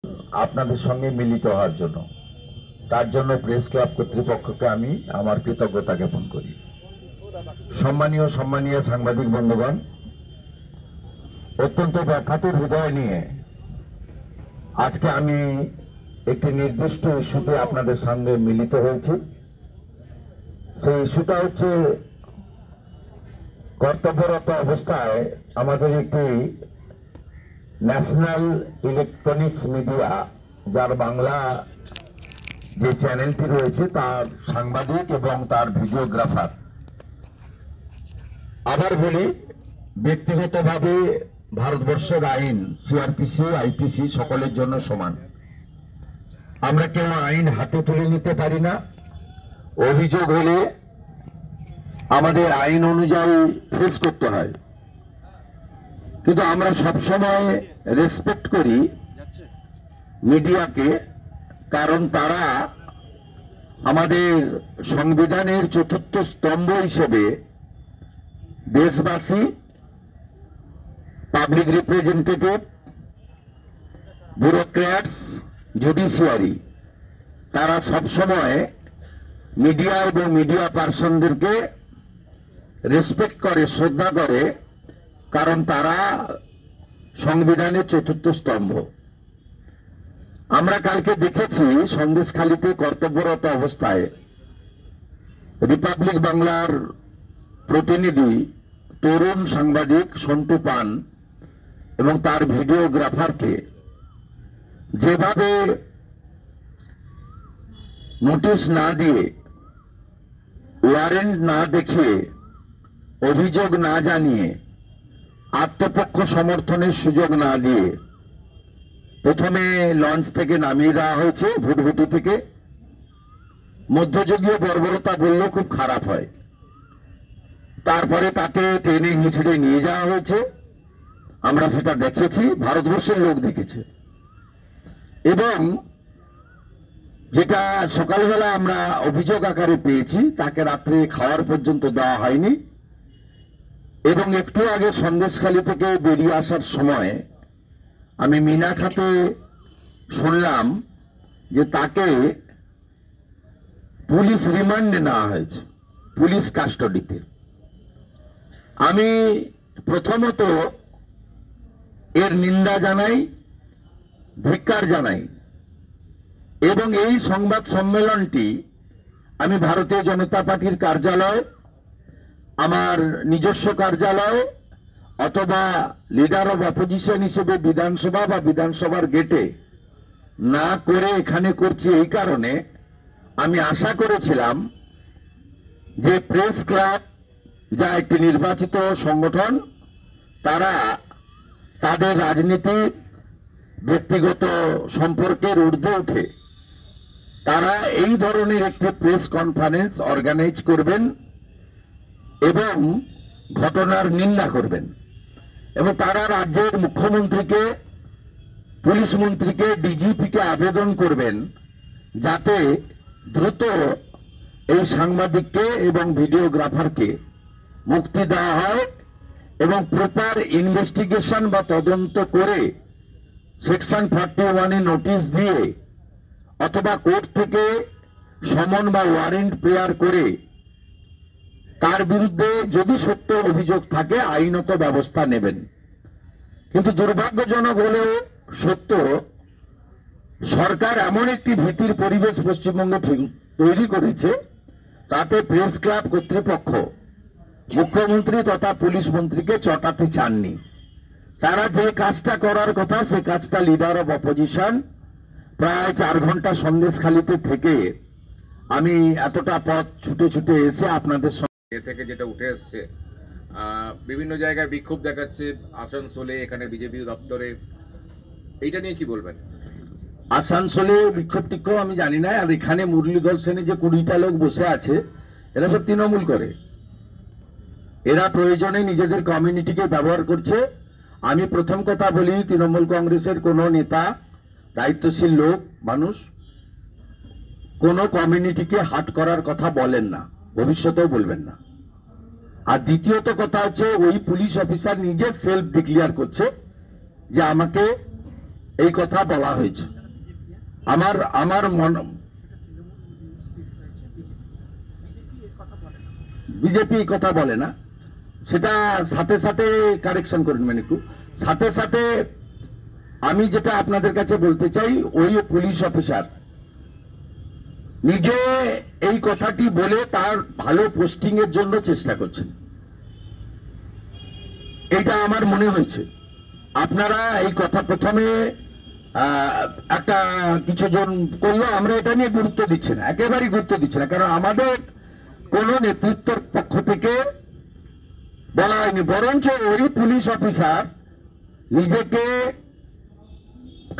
আপনাদের সঙ্গে মিলিত হওয়ার জন্য। তার জন্য প্রেস ক্লাব কর্তৃপক্ষকে আমি আমার কৃতজ্ঞতা জ্ঞাপন করি। সম্মানীয় সাংবাদিক বন্ধুগণ, অত্যন্ত ব্যথাতুর হৃদয় নিয়ে আজকে আমি একটি নির্দিষ্ট ইস্যুতে আপনাদের সঙ্গে মিলিত হয়েছি। সেই ইস্যুটা হচ্ছে কর্তব্যরত অবস্থায় আমাদের একটি ন্যাশনাল ইলেকট্রনিক্স মিডিয়া, যার বাংলা যে চ্যানেলটি রয়েছে, তার সাংবাদিক এবং তার ভিডিওগ্রাফার, আবার বলি ব্যক্তিগতভাবে ভারতবর্ষের আইন সিআরপিসি আইপিসি সকলের জন্য সমান। আমরা কেউ আইন হাতে তুলে নিতে পারি না। অভিযোগ হলে আমাদের আইন অনুযায়ী ফেস করতে হয়, কিন্তু আমরা সবসময় রেসপেক্ট করি মিডিয়াকে, কারণ তারা আমাদের সংবিধানের চতুর্থ স্তম্ভ হিসেবে দেশবাসী, পাবলিক রিপ্রেজেন্টেটিভ, ব্যুরোক্র্যাটস, জুডিশিয়ারি, তারা সবসময় মিডিয়া এবং মিডিয়া পার্সনদেরকে রেসপেক্ট করে, শ্রদ্ধা করে, কারণ তারা সংবিধানের চতুর্থ স্তম্ভ। আমরা কালকে দেখেছি সন্দেশখালীতে কর্তব্যরত অবস্থায় রিপাবলিক বাংলার প্রতিনিধি তরুণ সাংবাদিক সন্টু পান এবং তার ভিডিওগ্রাফারকে যেভাবে নোটিশ না দিয়ে, ওয়ারেন্ট না দেখিয়ে, অভিযোগ না জানিয়ে, আত্মপক্ষ সমর্থনের সুযোগ না দিয়ে প্রথমে লঞ্চ থেকে নামিয়ে দেওয়া হয়েছে, ভুটভুটি থেকে। মধ্যযুগীয় বর্বরতা বললেও খুব খারাপ হয়। তারপরে তাকে টেনে হিঁচড়ে নিয়ে যাওয়া হয়েছে, আমরা সেটা দেখেছি, ভারতবর্ষের লোক দেখেছে। এবং যেটা সকালবেলা আমরা অভিযোগ আকারে পেয়েছি, তাকে রাত্রে খাওয়ার পর্যন্ত দেওয়া হয়নি। এবং একটু আগে সন্দেশখালী থেকে বেরিয়ে আসার সময় আমি মিনাখাতে শুনলাম যে তাকে পুলিশ রিমান্ডে নেওয়া হয়েছে, পুলিশ কাস্টডিতে। আমি প্রথমত এর নিন্দা জানাই, ধিক্কার জানাই, এবং এই সংবাদ সম্মেলনটি আমি ভারতীয় জনতা পার্টির কার্যালয়, আমার নিজস্ব কার্যালয়, অথবা লিডার অব অপোজিশন হিসেবে বিধানসভা বা বিধানসভার গেটে না করে এখানে করছি। এই কারণে আমি আশা করেছিলাম যে প্রেস ক্লাব, যা একটি নির্বাচিত সংগঠন, তারা তাদের রাজনীতি, ব্যক্তিগত সম্পর্কের ঊর্ধ্বে উঠে তারা এই ধরনের একটি প্রেস কনফারেন্স অর্গানাইজ করবেন এবং ঘটনার নিন্দা করবেন, এবং তারা রাজ্যের মুখ্যমন্ত্রীকে, পুলিশ মন্ত্রীকে, ডিজিপিকে আবেদন করবেন যাতে দ্রুত এই সাংবাদিককে এবং ভিডিওগ্রাফারকে মুক্তি দেওয়া হয় এবং প্রপার ইনভেস্টিগেশন বা তদন্ত করে সেকশন 41-এ নোটিশ দিয়ে অথবা কোর্ট থেকে সমন বা ওয়ারেন্ট প্রেয়ার করে তার বিরুদ্ধে যদি সত্য অভিযোগ থাকে আইনত ব্যবস্থা নেবেন। কিন্তু দুর্ভাগ্যজনক হলেও সত্য, সরকার এমন একটি ভীতির পরিবেশ পশ্চিমবঙ্গে তৈরি করেছে, তাতে প্রেস ক্লাব কর্তৃপক্ষ মুখ্যমন্ত্রী তথা পুলিশ মন্ত্রীকে চটাতে চাননি। তারা যে কাজটা করার কথা, সে কাজটা লিডার অব অপোজিশন প্রায় 4 ঘন্টা সন্দেশখালীতে থেকে আমি এতটা পথ ছুটে ছুটে এসে আপনাদের থেকে যেটা উঠে আসছে, বিভিন্ন জায়গায় বিক্ষোভ দেখাচ্ছে, আসানসোলে, এখানে বিজেপি দপ্তরে, এইটা নিয়ে কি বলবেন? আসানসোলে বিক্ষোভ টিক্ষোভ আমি জানি না। আর এখানে মুরলীধর সেনে যে 20টা লোক বসে আছে, এরা সব তৃণমূল করে। এরা প্রয়োজনে নিজেদের কমিউনিটিকে ব্যবহার করছে। আমি প্রথম কথা বলি, তৃণমূল কংগ্রেসের কোনো নেতা, দায়িত্বশীল লোক মানুষ কোনো কমিউনিটিকে হার্ট করার কথা বলেন না, ভবিষ্যতেও বলবেন না। আর দ্বিতীয়ত কথা হচ্ছে, ওই পুলিশ অফিসার নিজে সেলফ ডিক্লেয়ার করছে যে আমাকে এই কথা বলা হয়েছে। আমার আমার বিজেপি কথা বলে না, সেটা সাথে সাথে কারেকশন করুন, মানে একটু সাথে সাথে আমি যেটা আপনাদের কাছে বলতে চাই, ওই পুলিশ অফিসার নিজে এই কথাটি বলে তার ভালো পোস্টিং এর জন্য চেষ্টা করছেন, এটা আমার মনে হয়েছে। আপনারা এই কথা প্রথমে একটা কিছু জন করলো, আমরা এটা নিয়ে গুরুত্ব দিচ্ছি না, একেবারেই গুরুত্ব দিচ্ছি না, কারণ আমাদের কোন নেতৃত্বের পক্ষ থেকে বলা হয়নি, বরঞ্চ ওই পুলিশ অফিসার নিজেকে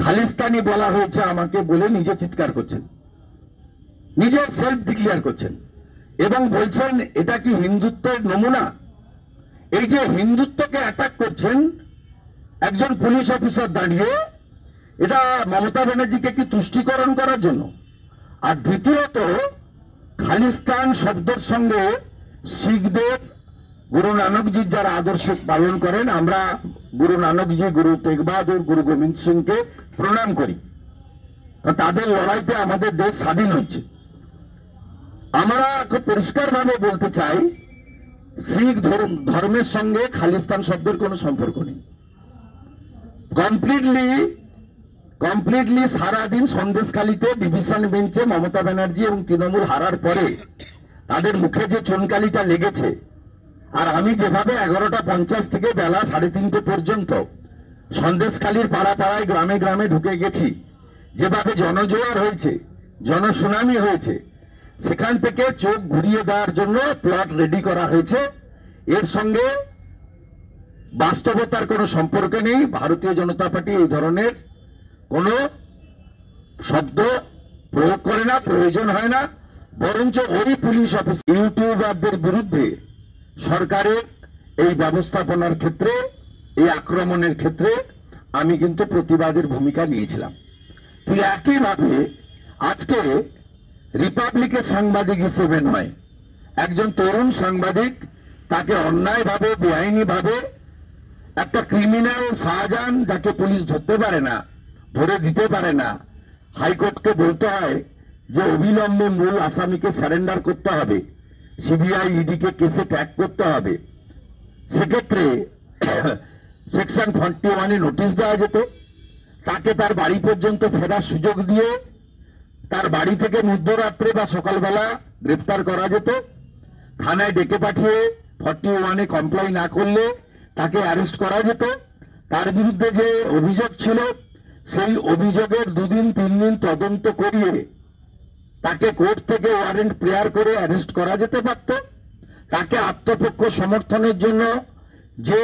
খালিস্তানি বলা হয়েছে আমাকে বলে নিজে চিৎকার করছেন, নিজের সেলফ ডিক্লেয়ার করছেন এবং বলছেন এটা কি হিন্দুত্বের নমুনা। এই যে হিন্দুত্বকে অ্যাটাক করছেন একজন পুলিশ অফিসার দাঁড়িয়ে, এটা মমতা ব্যানার্জিকে কি তুষ্টিকরণ করার জন্য? আর দ্বিতীয়ত, খালিস্তান শব্দের সঙ্গে শিখদের গুরু নানকজির যারা আদর্শ পালন করেন, আমরা গুরু নানকজি, গুরু তেগ বাহাদুর, গুরু গোবিন্দ সিংকে প্রণাম করি, কারণ তাদের লড়াইতে আমাদের দেশ স্বাধীন হয়েছে। আমরা খুব পরিষ্কারভাবে বলতে চাই, শিখ ধর্মের সঙ্গে খালিস্তান শব্দের কোনো সম্পর্ক নেই। কমপ্লিটলি সারাদিন সন্দেশখালীতে ডিভিশন বেঞ্চে মমতা ব্যানার্জি এবং তৃণমূল হারার পরে তাদের মুখে যে চুনকালিটা লেগেছে, আর আমি যেভাবে 11:50 থেকে বেলা 3:30 পর্যন্ত সন্দেশখালীর পাড়া পাড়ায় গ্রামে গ্রামে ঢুকে গেছি, যেভাবে জনজোয়ার হয়েছে, জনসুনামি হয়েছে, সেখান থেকে চোখ ঘুরিয়ে দেওয়ার জন্য প্লট রেডি করা হয়েছে। এর সঙ্গে বাস্তবতার কোনো সম্পর্ক নেই। ভারতীয় জনতা পার্টি এই ধরনের কোনো শব্দ প্রয়োগ করে না, প্রয়োজন হয় না। বরঞ্চ ওই পুলিশ অফিস ইউটিউবারদের বিরুদ্ধে সরকারের এই ব্যবস্থাপনার ক্ষেত্রে, এই আক্রমণের ক্ষেত্রে আমি কিন্তু প্রতিবাদের ভূমিকা নিয়েছিলাম। ঠিক একইভাবে আজকে রিপাবলিকের সাংবাদিক হিসেবে নয়, একজন তরুণ সাংবাদিক, তাকে অন্যায়ভাবে, বেআইনিভাবে একটা ক্রিমিনাল শাহজাহান, যাকে পুলিশ ধরতে পারে না, ধরে দিতে পারে না, হাইকোর্টকে বলতে হয় যে অবিলম্বে মূল আসামিকে সারেন্ডার করতে হবে, সিবিআই ইডিকে কেসে ট্যাগ করতে হবে, সেক্ষেত্রে সেকশন 41-এ নোটিশ দেওয়া যেত, তাকে তার বাড়ি পর্যন্ত ফেরার সুযোগ দিয়ে তার বাড়ি থেকে মধ্যরাত্রে বা সকালবেলা গ্রেপ্তার করা যেত, থানায় ডেকে পাঠিয়ে 41-এ কমপ্লাই না করলে তাকে অ্যারেস্ট করা যেত, তার বিরুদ্ধে যে অভিযোগ ছিল সেই অভিযোগের 2-3 দিন তদন্ত করিয়ে তাকে কোর্ট থেকে ওয়ারেন্ট প্রেয়ার করে অ্যারেস্ট করা যেতে পারত। তাকে আত্মপক্ষ সমর্থনের জন্য যে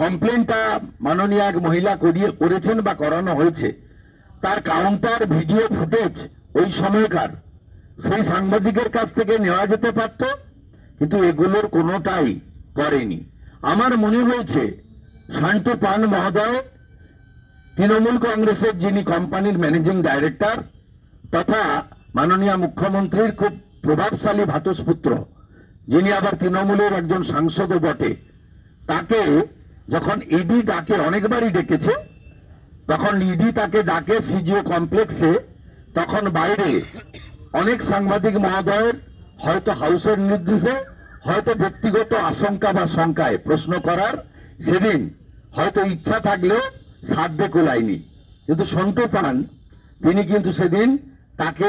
কমপ্লেনটা মাননীয় এক মহিলা করেছেন বা করানো হয়েছে, তার কাউন্টার ভিডিও ফুটেজ ওই সময়কার সেই সাংবাদিকের কাছ থেকে নেওয়া যেতে পারত, কিন্তু এগুলোর কোনোটাই করেনি। আমার মনে হয়েছে শান্তু পান মহোদয়, তৃণমূল কংগ্রেসের যিনি কোম্পানির ম্যানেজিং ডাইরেক্টর তথা মাননীয় মুখ্যমন্ত্রীর খুব প্রভাবশালী ভাতসপুত্র, যিনি আবার তৃণমূলের একজন সাংসদও বটে, তাকে যখন ইডি ডাকে, অনেকবারই ডেকেছে, তখন ইডি তাকে ডাকে সিজিও কমপ্লেক্সে, তখন বাইরে অনেক সাংবাদিক মহোদয়ের হয়তো হাউসের নির্দেশে, হয়তো ব্যক্তিগত আশঙ্কা বা শঙ্কায় প্রশ্ন করার সেদিন হয়তো ইচ্ছা থাকলেও সাধ্যে কুলায়নি, কিন্তু সন্টু পান তিনি কিন্তু সেদিন তাকে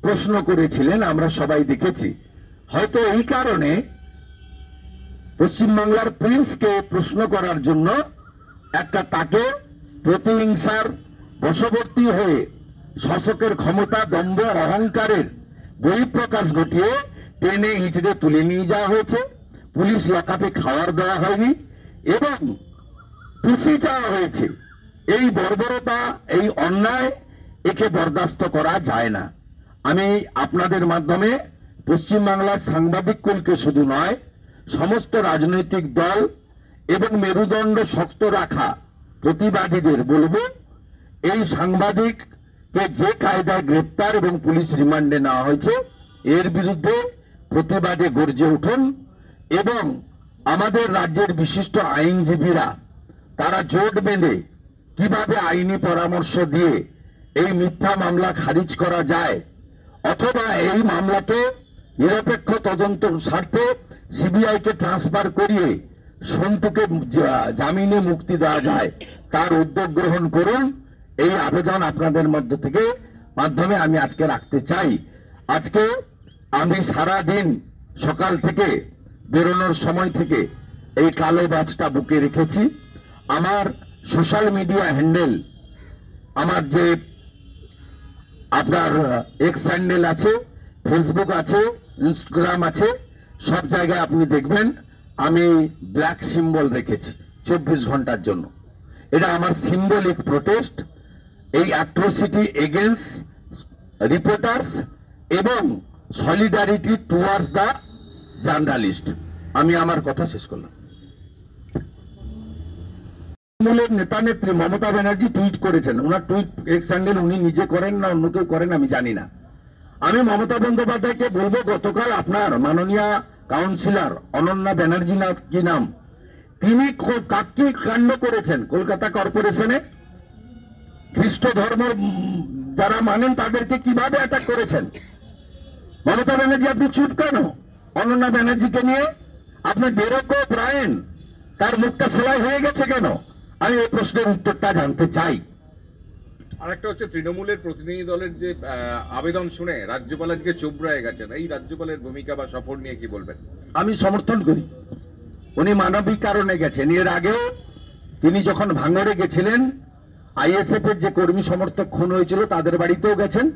প্রশ্ন করেছিলেন, আমরা সবাই দেখেছি। হয়তো এই কারণে পশ্চিমবাংলার প্রিন্সকে প্রশ্ন করার জন্য একটা তাকে প্রতিহিংসার বশবর্তী হয়ে শাসকের ক্ষমতা, দম্ভ, অহংকারের বহিঃপ্রকাশ ঘটিয়ে টেনে হিঁচড়ে তুলে নিয়ে যাওয়া হয়েছে। পুলিশ লকআপে খাবার দেওয়া হয়নি এবং পিসি চাওয়া হয়েছে। এই বর্বরতা, এই অন্যায়, একে বরদাস্ত করা যায় না। আমি আপনাদের মাধ্যমে পশ্চিমবাংলার সাংবাদিক কুলকে শুধু নয়, সমস্ত রাজনৈতিক দল এবং মেরুদণ্ড শক্ত রাখা প্রতিবাদীদের বলবো, এই সাংবাদিককে যে কায়দায় গ্রেপ্তার এবং পুলিশ রিমান্ডে নেওয়া হয়েছে, এর বিরুদ্ধে প্রতিবাদে গর্জে উঠুন এবং আমাদের রাজ্যের বিশিষ্ট আইনজীবীরা তারা জোট বেঁধে কিভাবে আইনি পরামর্শ দিয়ে এই মিথ্যা মামলা খারিজ করা যায়, অথবা এই মামলাকে নিরপেক্ষ তদন্ত স্বার্থে সিবিআইকে ট্রান্সফার করিয়ে সন্তুকে জামিনে মুক্তি দেওয়া যায়, তার উদ্যোগ গ্রহণ করুন। এই আবেদন আপনাদের মধ্য থেকে মাধ্যমে আমি আজকে রাখতে চাই। আজকে আমি সারা দিন সকাল থেকে বেরোনোর সময় থেকে এই কালো ব্যাজটা বুকে রেখেছি। আমার সোশ্যাল মিডিয়া হ্যান্ডেল, আমার যে আপনার এক্স হ্যান্ডেল আছে, ফেসবুক আছে, ইনস্টাগ্রাম আছে, সব জায়গায় আপনি দেখবেন আমি ব্ল্যাক সিম্বল রেখেছি 24 ঘন্টার জন্য। এটা আমার সিম্বলিক প্রোটেস্ট এই অ্যাট্রোসিটি এগেইনস্ট রিপোর্টার্স এবং সলিডারিটি টুয়ার্ডস দ্য জার্নালিস্ট। আমি আমার কথা শেষ করলাম। তৃণমূলের নেতা নেত্রী মমতা ব্যানার্জি টুইট করেছেন, ওনার টুইট এক্স হ্যান্ডেল উনি নিজে করেন না অন্য কেউ করেন আমি জানি না। আমি মমতা বন্দ্যোপাধ্যায়কে বলবো, গতকাল আপনার মাননীয় কাউন্সিলর অনন্যা ব্যানার্জি না কি নাম, তিনি কাকি কাণ্ড করেছেন কলকাতা কর্পোরেশনে। খ্রিস্ট ধর্ম যারা মানেন তাদেরকে কিভাবে অ্যাটাক করেছেন। মমতা ব্যানার্জি আপনি চুপ কেন? অনন্যা ব্যানার্জিকে নিয়ে আপনার ডেরেক ব্রায়েন তার মুখটা সেলাই হয়ে গেছে কেন? আমি এই প্রশ্নের উত্তরটা জানতে চাই। আরেকটা হচ্ছে তৃণমূলের প্রতিনিধি দলের যে আবেদন শুনে রাজ্যপাল আজকে চোপড়ায় গেছেন, এই রাজ্যপালের ভূমিকা বা সফর নিয়ে কি বলবেন? আমি সমর্থন করি। উনি মানবিক কারণে গেছেন। এর আগেও তিনি যখন ভাঙড়ে গেছিলেন, আইএসএফ এর যে কর্মী সমর্থক খুন হয়েছিল তাদের বাড়িতেও গেছেন।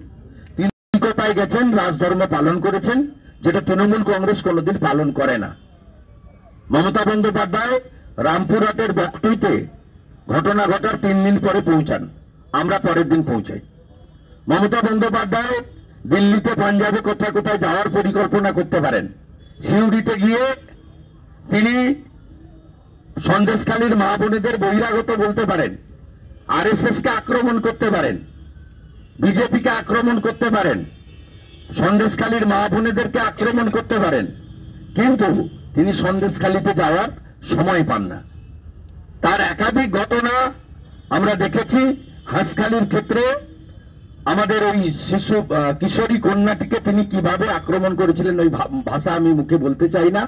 তিনি কোথায় গেছেন? রাজধর্ম পালন করেছেন, যেটা তৃণমূল কংগ্রেস কোনোদিন পালন করে না। মমতা বন্দ্যোপাধ্যায় রামপুরহাটের বকটুইতে ঘটনা ঘটার 3 দিন পরে পৌঁছান, আমরা পরের দিন পৌঁছাই। মমতা বন্দ্যোপাধ্যায় দিল্লিতে পাঞ্জাবে কোথায় কোথায় যাওয়ার পরিকল্পনা করতে পারেন। সিউড়িতে গিয়ে তিনি সন্দেশখালীর মা বোনেদের বহিরাগত বলতে পারেন, আরএসএস কে আক্রমণ করতে পারেন, বিজেপিকে আক্রমণ করতে পারেন, সন্দেশখালীর মা বোনেদেরকে আক্রমণ করতে পারেন, কিন্তু তিনি সন্দেশখালীতে যাওয়ার সময় পান না। তার একাধিক ঘটনা আমরা দেখেছি। হাঁসখালির ক্ষেত্রে আমাদের ওই শিশু কিশোরী কন্যাটিকে তিনি কিভাবে আক্রমণ করেছিলেন, ওই ভাষা আমি মুখে বলতে চাই না।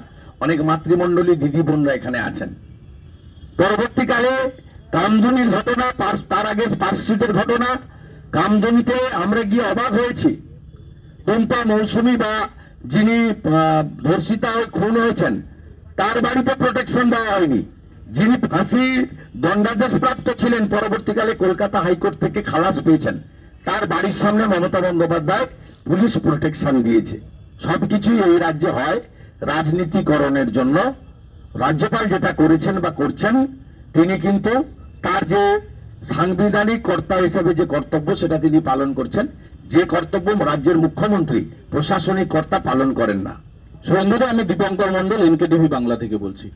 অনেক মাতৃমণ্ডলী দিদি বোনরা এখানে আছেন। পরবর্তীকালে কামদুনির ঘটনা, তার আগে পার্ক স্ট্রিটের ঘটনা। কামদুনিতে আমরা গিয়ে অবাক হয়েছি, টুম্পা মৌসুমী বা যিনি ধর্ষিতা হয়ে খুন হয়েছেন তার বাড়িতে প্রোটেকশন দেওয়া হয়নি। যিনি ফাঁসি দণ্ডাদেশপ্রাপ্ত ছিলেন, পরবর্তীকালে কলকাতা হাইকোর্ট থেকে খালাস পেয়েছেন, তার বাড়ির সামনে মমতা বন্দ্যোপাধ্যায় পুলিশ প্রোটেকশন দিয়েছে। সবকিছুই এই রাজ্যে হয় রাজনীতিকরণের জন্য। রাজ্যপাল যেটা করেছেন বা করছেন, তিনি কিন্তু তার যে সাংবিধানিক কর্তা হিসেবে যে কর্তব্য সেটা তিনি পালন করছেন, যে কর্তব্য রাজ্যের মুখ্যমন্ত্রী প্রশাসনিক কর্তা পালন করেন না। শুভেন্দুদা, আমি দীপঙ্কর মন্ডল, এনকেটিভি বাংলা থেকে বলছি।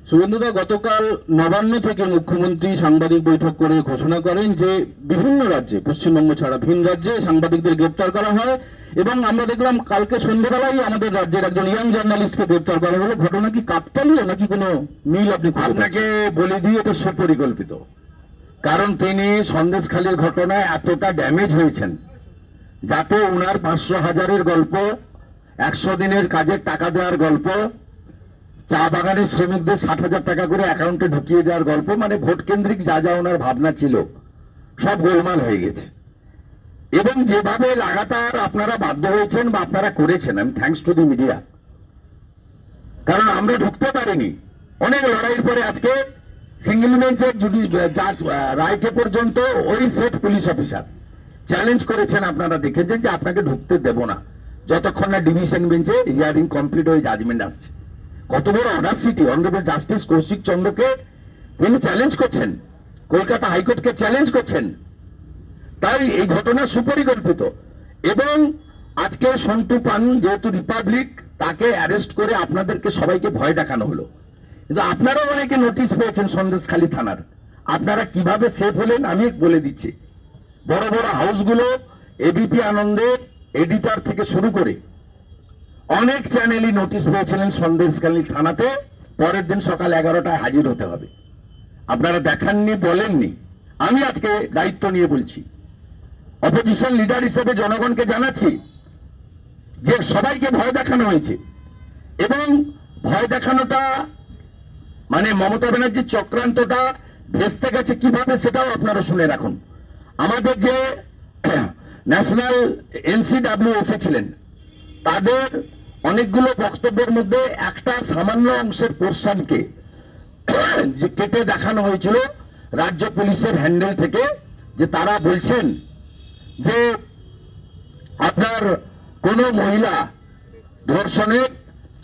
শুভেন্দুদা, গতকাল নবান্ন থেকে মুখ্যমন্ত্রী সাংবাদিক বৈঠক করে ঘোষণা করেন যে বিভিন্ন রাজ্যে, পশ্চিমবঙ্গ ছাড়া ভিন রাজ্যে সাংবাদিকদের গ্রেপ্তার করা হয়, এবং আমরা দেখলাম কালকে সন্ধ্যাবেলায় আমাদের রাজ্যের একজন ইয়াং জার্নালিস্টকে গ্রেপ্তার করা হলো। ঘটনা কি কাকতালীয় নাকি কোনো মিল? আপনি আপনাকে বলে দিয়ে এটা সুপরিকল্পিত। কারণ তিনি সন্দেশখালীর ঘটনায় এতটা ড্যামেজ হয়েছেন যাতে উনার 500,000-এর গল্প, 100 দিনের কাজের টাকা দেওয়ার গল্প, চা বাগানের শ্রমিকদের 60,000 টাকা করে অ্যাকাউন্টে ঢুকিয়ে দেওয়ার গল্প, মানে ভোট কেন্দ্রিক যা যা ওনার ভাবনা ছিল সব গোলমাল হয়ে গেছে। এবং যেভাবে লাগাতার আপনারা বাধ্য হয়েছেন বা আপনারা করেছেন, আমি থ্যাঙ্কস টু দি মিডিয়া, কারণ আমরা ঢুকতে পারিনি। অনেক লড়াইয়ের পরে আজকে সিঙ্গেল বেঞ্চের রায়কে পর্যন্ত ওই সেট পুলিশ অফিসার চ্যালেঞ্জ করেছেন, আপনারা দেখেছেন যে আপনাকে ঢুকতে দেব না যতক্ষণ না ডিভিশন বেঞ্চে হিয়ারিং কমপ্লিট হয়ে জাজমেন্ট আসছে। কত বড় অনার্সিটি! অনারেবল জাস্টিস কৌশিক চন্দ্রকে তিনি চ্যালেঞ্জ করছেন, কলকাতা হাইকোর্টকে চ্যালেঞ্জ করছেন। তাই এই ঘটনা সুপরিকল্পিত। এবং আজকে সন্টু পান যেহেতু রিপাবলিক, তাকে অ্যারেস্ট করে আপনাদেরকে সবাইকে ভয় দেখানো হলো। কিন্তু আপনারাও অনেকে নোটিশ পেয়েছেন সন্দেশখালী থানার। আপনারা কিভাবে সেফ হলেন আমি বলে দিচ্ছি। বড় বড় হাউসগুলো, এবিপি আনন্দের এডিটর থেকে শুরু করে অনেক চ্যানেলই নোটিশ পেয়েছিলেন সন্দেশখালী থানাতে পরের দিন সকাল 11টায় হাজির হতে হবে। আপনারা দেখাননি, বলেননি। আমি আজকে দায়িত্ব নিয়ে বলছি, অপোজিশন লিডার হিসেবে জনগণকে জানাচ্ছি যে সবাইকে ভয় দেখানো হয়েছে, এবং ভয় দেখানোটা মানে মমতা ব্যানার্জির চক্রান্তটা ভেস্তে গেছে কিভাবে সেটাও আপনারা শুনে রাখুন। আমাদের যে ন্যাশনাল এনসিডব্লিউ এসেছিলেন, তাদের অনেকগুলো বক্তব্যের মধ্যে একটা সামান্য অংশের পোর্শনকে যে কেটে দেখানো হয়েছিল রাজ্য পুলিশের হ্যান্ডেল থেকে, যে তারা বলছেন যে আপনার কোনো মহিলা ধর্ষণের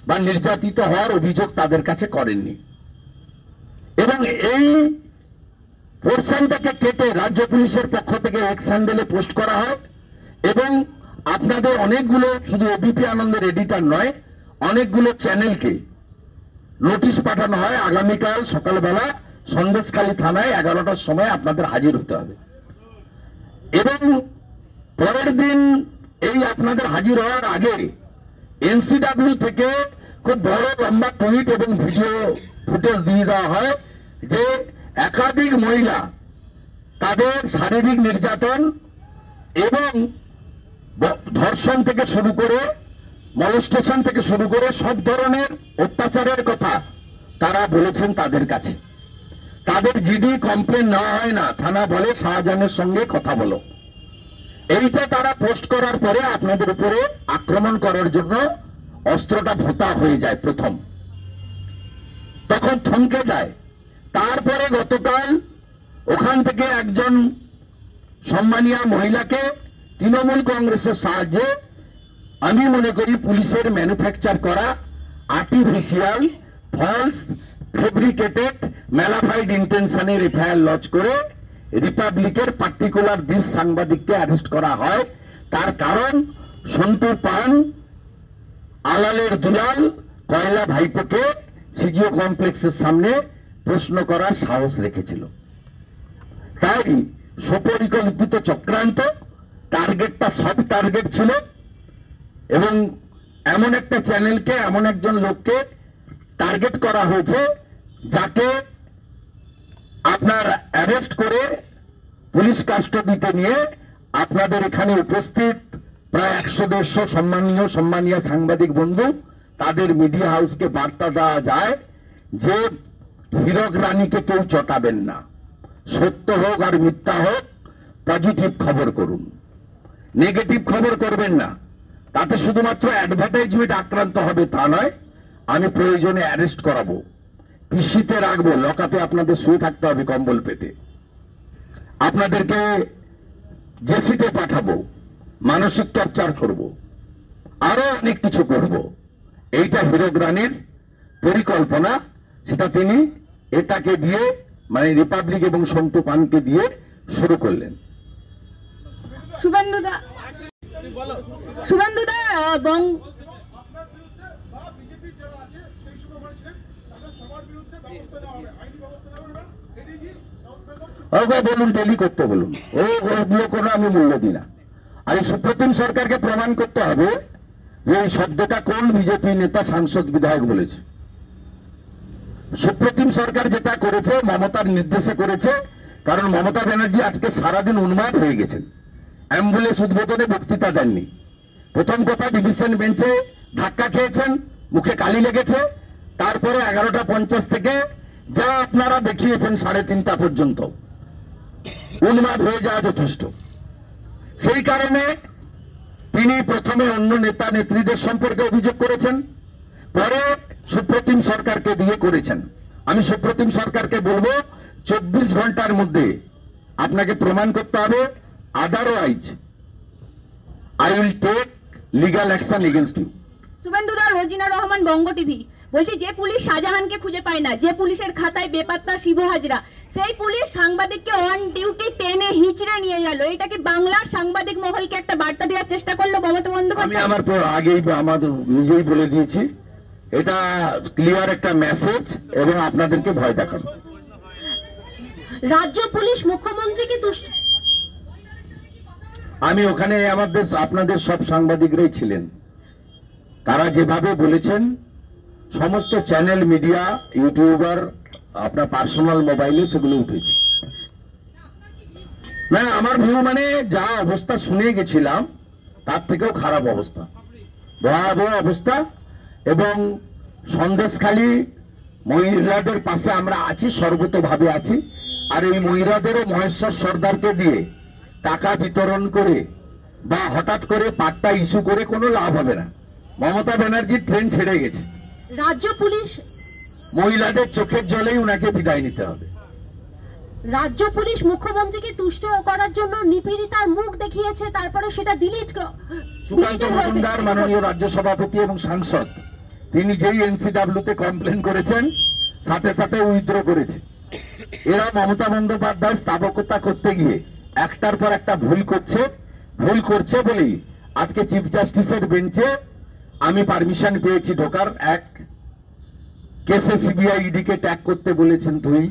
বা নির্যাতিত হওয়ার অভিযোগ তাদের কাছে করেননি, এবং এই পোর্শনটাকে কেটে রাজ্য পুলিশের পক্ষ থেকে এক্স হ্যান্ডেলে পোস্ট করা হয়, এবং আপনাদের অনেকগুলো, শুধু এবিপি আনন্দের এডিটর নয়, অনেকগুলো চ্যানেলকে নোটিশ পাঠানো হয় আগামীকাল সকালবেলা সন্দেশখালী থানায় 11টার সময় আপনাদের হাজির হতে হবে। এবং পরের দিন এই আপনাদের হাজির হওয়ার আগে এনসিডব্লিউ থেকে খুব বড় লম্বা টুইট এবং ভিডিও ফুটেজ দিয়ে দেওয়া হয় যে একাধিক মহিলা তাদের শারীরিক নির্যাতন এবং ধর্ষণ থেকে শুরু করে মলেস্টেশন থেকে শুরু করে সব ধরনের অত্যাচারের কথা তারা বলেছেন তাদের কাছে। তাদের জিডি কমপ্লেন নেওয়া হয় না, থানা বলে শাহজাহানের সঙ্গে কথা বলো। এইটা তারা পোস্ট করার পরে আপনাদের উপরে আক্রমণ করার জন্য অস্ত্রটা ভোতা হয়ে যায় প্রথম, তখন থমকে যায়। তারপরে গতকাল ওখান থেকে একজন সম্মানীয় মহিলাকে তৃণমূল কংগ্রেসের সাহায্যে, আমি মনে করি পুলিশের ম্যানুফ্যাকচার করা আর্টিফিশিয়াল ফলস ফেব্রিকেটেড ম্যালাফাইড ইন্টেনশনের এফআইআর লজ করে রিপাবলিকের পার্টিকুলার 20 সাংবাদিককে অ্যারেস্ট করা হয়। তার কারণ সন্টুর পান আলালের দুলাল কয়লা ভাইপোকে সিজিও কমপ্লেক্সের সামনে প্রশ্ন করার সাহস রেখেছিল। তাই সুপরিকল্পিত চক্রান্ত, টার্গেটটা সব টার্গেট ছিল, এবং এমন একটা চ্যানেলকে, এমন একজন লোককে টার্গেট করা হয়েছে যাকে আপনার অ্যারেস্ট করে পুলিশ কাস্টডিতে নিয়ে আপনাদের এখানে উপস্থিত প্রায় 100-150 সম্মানীয় সাংবাদিক বন্ধু, তাদের মিডিয়া হাউসকে বার্তা দেওয়া যায় যে হীরক রানীকে কেউ চটাবেন না, সত্য হোক আর মিথ্যা হোক পজিটিভ খবর করুন, নেগেটিভ খবর করবেন না। তাতে শুধুমাত্র অ্যাডভার্টাইজমেন্ট আক্রান্ত হবে তা নয়, আমি প্রয়োজনে অ্যারেস্ট করাবো, পিসিতে রাখবো, লকাপে আপনাদের শুয়ে থাকতে হবে কম্বল পেতে, আপনাদেরকে জেসিতে পাঠাবো, মানসিক টর্চার করব, আরো অনেক কিছু করব। এইটা হীরক রানীর পরিকল্পনা, সেটা তিনি এটাকে দিয়ে মানে রিপাবলিক এবং সন্টু পানকে দিয়ে শুরু করলেন। শুভেন্দুদা বলুন, ডেলি করতে বলুন, ওগুলো কোনো আমি মূল্য দিই না। আর এই সুপ্রতিম সরকারকে প্রমাণ করতে হবে যে এই শব্দটা কোন বিজেপি নেতা, সাংসদ, বিধায়ক বলেছে। সুপ্রতিম সরকার যেটা করেছে মমতার নির্দেশে করেছে, কারণ মমতা ব্যানার্জি আজকে সারাদিন উন্মাদ হয়ে গেছেন, অ্যাম্বুলেন্স উদ্বোধনে বক্তৃতা দেননি। প্রথম কথা ডিভিশন বেঞ্চে ধাক্কা খেয়েছেন, মুখে কালি লেগেছে, তারপরে 11:50 থেকে যা আপনারা দেখিয়েছেন 3:30 পর্যন্ত উন্মাদ হয়ে যাওয়া যথেষ্ট। সেই কারণে তিনি প্রথমে অন্য নেতা নেত্রীদের সম্পর্কে অভিযোগ করেছেন, পরে সুপ্রতিম সরকারকে দিয়ে করেছেন। আমি সুপ্রতিম সরকারকে বলবো 24 ঘন্টার মধ্যে আপনাকে প্রমাণ করতে হবে, otherwise I will take legal action against you. শুভেন্দুদা, রোজিনা রহমান, বঙ্গ টিভি। বলছি, যে পুলিশ শাহজাহানকে খুঁজে পায় না, যে পুলিশের খাতায় বেপাত্তা শিব হাজরা, সেই পুলিশ সাংবাদিককে অন ডিউটি টেনে হিচড়ে নিয়ে গেল। এটা কি বাংলার সাংবাদিক মহলকে একটা বার্তা দেওয়ার চেষ্টা করলো মমতা আমি বন্দ্যোপাধ্যায়? আমার আগেই আমাদের নিজেই বলে দিয়েছি, এটা ক্লিয়ার একটা মেসেজ এবং আপনাদেরকে ভয় দেখানো। রাজ্য পুলিশ মুখ্যমন্ত্রীকে তুষ্ট। আমি ওখানে আমাদের আপনাদের সব সাংবাদিকরাই ছিলেন, তারা যেভাবে বলেছেন সমস্ত চ্যানেল, মিডিয়া, ইউটিউবার, আপনার পার্সোনাল মোবাইলে সেগুলো উঠেছে। না, আমার ভিউ মানে যা অবস্থা শুনে গেছিলাম তার থেকেও খারাপ অবস্থা, ভয়াবহ অবস্থা। এবং সন্দেশখালী মহিলাদের পাশে আমরা আছি, সর্বতভাবে আছি। আর এই মহিলাদেরও মহেশ্বর সর্দারকে দিয়ে টাকা বিতরণ করে বা হঠাৎ করে পাট্টা ইস্যু করে কোনো লাভ হবে না। মমতা ব্যানার্জির ট্রেন ছেড়ে গেছে, রাজ্য পুলিশ মহিলাদের চোখের জলেই উনাকে বিদায় নিতে হবে। রাজ্য পুলিশ মুখ্যমন্ত্রীকে তুষ্ট করার জন্য নিপীড়িতার মুখ দেখিয়েছে, তারপরে সেটা ডিলিট সুকান্ত মজুমদার মাননীয় রাজ্য সভাপতি এবং সাংসদ, তিনি যেই এনসিডব্লিউতে কমপ্লেন করেছেন সাথে সাথে উইথড্র করেছে। এরা মমতা বন্দ্যোপাধ্যায় স্থাপকতা করতে গিয়ে একটার পর একটা ভুল করছে বলেই আজকে চিফ জাস্টিসের বেঞ্চে আমি পারমিশন পেয়েছি ঢোকার। এক কেসে সিবিআই ইডিকে ট্যাগ করতে বলেছেন 2,